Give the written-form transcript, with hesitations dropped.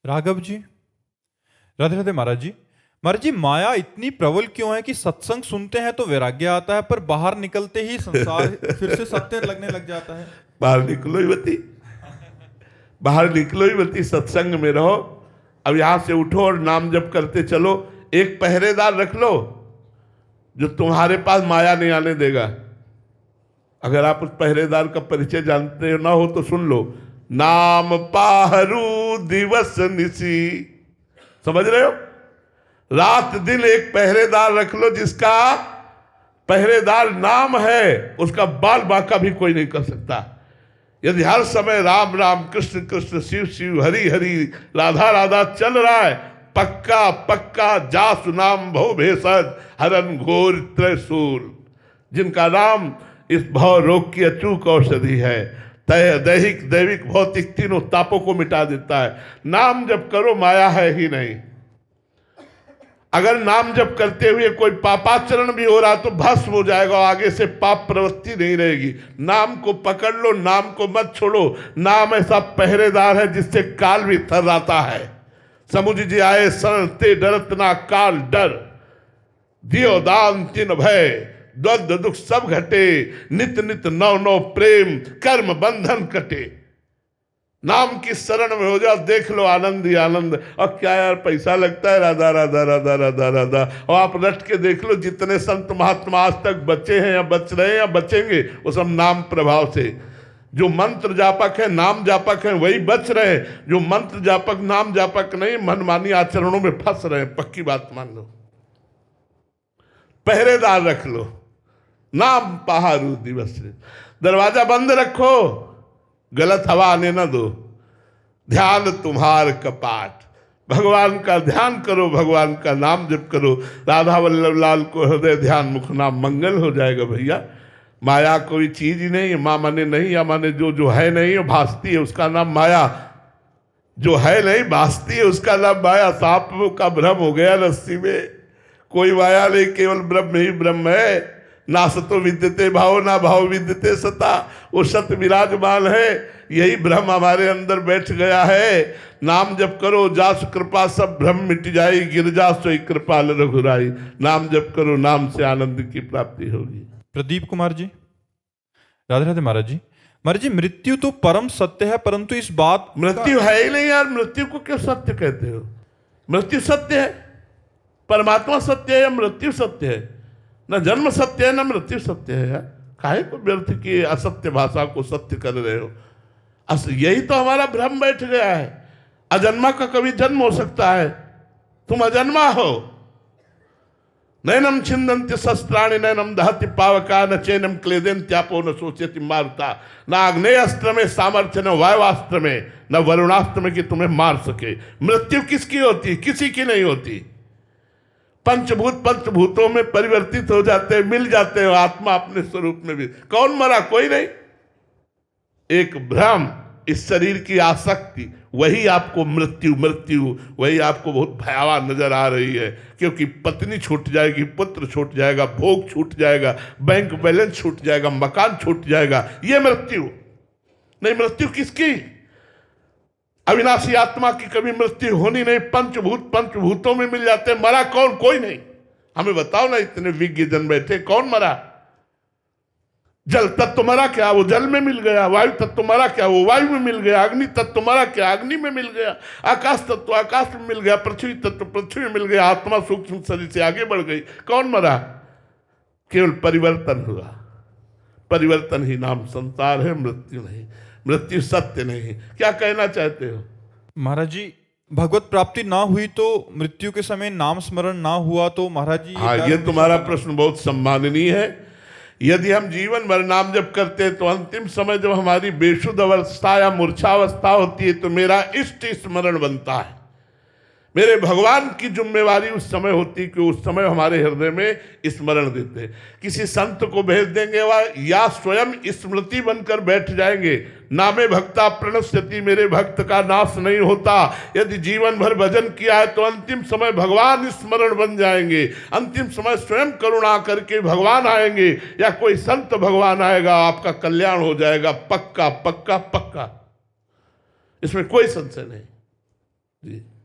राघव जी, राधे राधे महाराज जी। महाराज जी, माया इतनी प्रबल क्यों है कि सत्संग सुनते हैं तो वैराग्य आता है, पर बाहर निकलते ही संसार फिर से सत्य लगने लग जाता है। बाहर निकलो ही बती, बाहर निकलो ही बती, सत्संग में रहो। अब यहां से उठो और नाम जप करते चलो। एक पहरेदार रख लो जो तुम्हारे पास माया नहीं आने देगा। अगर आप उस पहरेदार का परिचय जानते हो ना हो तो सुन लो। नाम पाहरू दिवस निसी, समझ रहे हो? रात दिन एक पहरेदार रख लो जिसका पहरेदार नाम है, उसका बाल बांका भी कोई नहीं कर सकता। यदि हर समय राम राम कृष्ण कृष्ण शिव शिव हरि हरि राधा राधा चल रहा है, पक्का पक्का जासु नाम भव भेषज हरन घोर त्रिशूल, जिनका नाम इस भव रोग की अचूक औषधि है, तय दैहिक दैविक भौतिक तीनों तापों को मिटा देता है। नाम जब करो माया है ही नहीं। अगर नाम जप करते हुए कोई पापाचरण भी हो रहा तो भस्म हो जाएगा, आगे से पाप प्रवृत्ति नहीं रहेगी। नाम को पकड़ लो, नाम को मत छोड़ो। नाम ऐसा पहरेदार है जिससे काल भी थर्राता है। समुझ जी आए शरण ते डरत ना काल डर, दियो दान तिन भय द्वंद दुख सब घटे, नित नित नव नव प्रेम कर्म बंधन कटे। नाम की शरण में हो जाओ, देख लो आनंद ही आनंद। और क्या यार पैसा लगता है, राधा राधा राधा राधा राधा। और आप रट के देख लो, जितने संत महात्मा आज तक बचे हैं या बच रहे हैं या बचेंगे, वो सब नाम प्रभाव से। जो मंत्र जापक है, नाम जापक है, वही बच रहे हैं। जो मंत्र जापक नाम जापक नहीं, मनमानी आचरणों में फंस रहे हैं। पक्की बात मान लो। पहरेदार रख लो, नाम पहारू दिवस। दरवाजा बंद रखो, गलत हवा आने न दो। ध्यान तुम्हार कपाट, भगवान का ध्यान करो, भगवान का नाम जप करो। राधा वल्लभ लाल को हृदय ध्यान मुख नाम, मंगल हो जाएगा भैया। माया कोई चीज ही नहीं है। माँ माने नहीं, या माने जो जो है नहीं है भासती है, उसका नाम माया। जो है नहीं भासती है, उसका नाम माया। सांप का भ्रम हो गया रस्सी में, कोई माया नहीं, केवल ब्रह्म ही ब्रह्म है। ना सतो विद्यते भाव, ना भाव विद्यते सता। वो सत्य विराजमान है, यही ब्रह्म हमारे अंदर बैठ गया है। नाम जप करो, जास कृपा सब भ्रम मिट जाए, गिरजा सोई कृपाल रघुराई। नाम जप करो, नाम से आनंद की प्राप्ति होगी। प्रदीप कुमार जी, राधे राधे महाराज जी। महाराज जी, मृत्यु तो परम सत्य है, परंतु इस बात मृत्यु है ही नहीं यार। मृत्यु को क्यों सत्य कहते हो? मृत्यु सत्य है, परमात्मा सत्य है या मृत्यु सत्य है? न जन्म सत्य है, न मृत्यु सत्य है यार। काहे को व्यर्थ की असत्य भाषा को सत्य कर रहे हो? यही तो हमारा भ्रम बैठ गया है। अजन्मा का कभी जन्म हो सकता है, तुम अजन्मा हो। नैनम छिंदन्ति शस्त्राणि नैनम दहति पावका, न चैनम क्लेदेन्त्यापो न सोचति मारता। न आग्नेयास्त्र में सामर्थ्य, न वायुवास्त्र में, न वरुणास्त्र में कि तुम्हें मार सके। मृत्यु किसकी होती? किसी की नहीं होती। पंचभूत पंचभूतों में परिवर्तित हो जाते हैं, मिल जाते हैं आत्मा अपने स्वरूप में भी। कौन मरा? कोई नहीं। एक भ्रम, इस शरीर की आसक्ति, वही आपको मृत्यु मृत्यु, वही आपको बहुत भयावह नजर आ रही है। क्योंकि पत्नी छूट जाएगी, पुत्र छूट जाएगा, भोग छूट जाएगा, बैंक बैलेंस छूट जाएगा, मकान छूट जाएगा, ये मृत्यु नहीं। मृत्यु किसकी? अविनाशी आत्मा की कभी मृत्यु होनी नहीं। पंचभूत पंचभूतों में मिल जाते हैं। मरा कौन? कोई नहीं। हमें बताओ ना, इतने विज्ञ जन बैठे, कौन मरा? जल तत्व मरा क्या? वो जल में मिल गया। वायु तत्व मरा क्या? वो वायु में मिल गया। अग्नि तत्व मरा क्या? अग्नि में मिल गया। आकाश तत्व आकाश में मिल गया। पृथ्वी तत्व पृथ्वी में मिल गया। आत्मा सूक्ष्म शरीर से आगे बढ़ गई। कौन मरा? केवल परिवर्तन हुआ। परिवर्तन ही नाम संसार है, मृत्यु नहीं। मृत्यु सत्य नहीं। क्या कहना चाहते हो? महाराज जी, भगवत प्राप्ति ना हुई तो मृत्यु के समय नाम स्मरण ना हुआ तो महाराज जी, हाँ, ये तुम्हारा प्रश्न बहुत सम्माननीय है। यदि हम जीवन भर नाम जप करते हैं तो अंतिम समय जब हमारी बेशुद्ध अवस्था या मूर्छावस्था होती है तो मेरा इष्ट स्मरण बनता है। मेरे भगवान की जिम्मेवारी उस समय होती कि उस समय हमारे हृदय में स्मरण देते। किसी संत को भेज देंगे वह या स्वयं स्मृति बनकर बैठ जाएंगे। नामे भक्ता प्रणश्यति, मेरे भक्त का नाश नहीं होता। यदि जीवन भर भजन किया है तो अंतिम समय भगवान स्मरण बन जाएंगे। अंतिम समय स्वयं करुणा करके भगवान आएंगे या कोई संत भगवान आएगा, आपका कल्याण हो जाएगा। पक्का पक्का पक्का, इसमें कोई संशय नहीं। जी।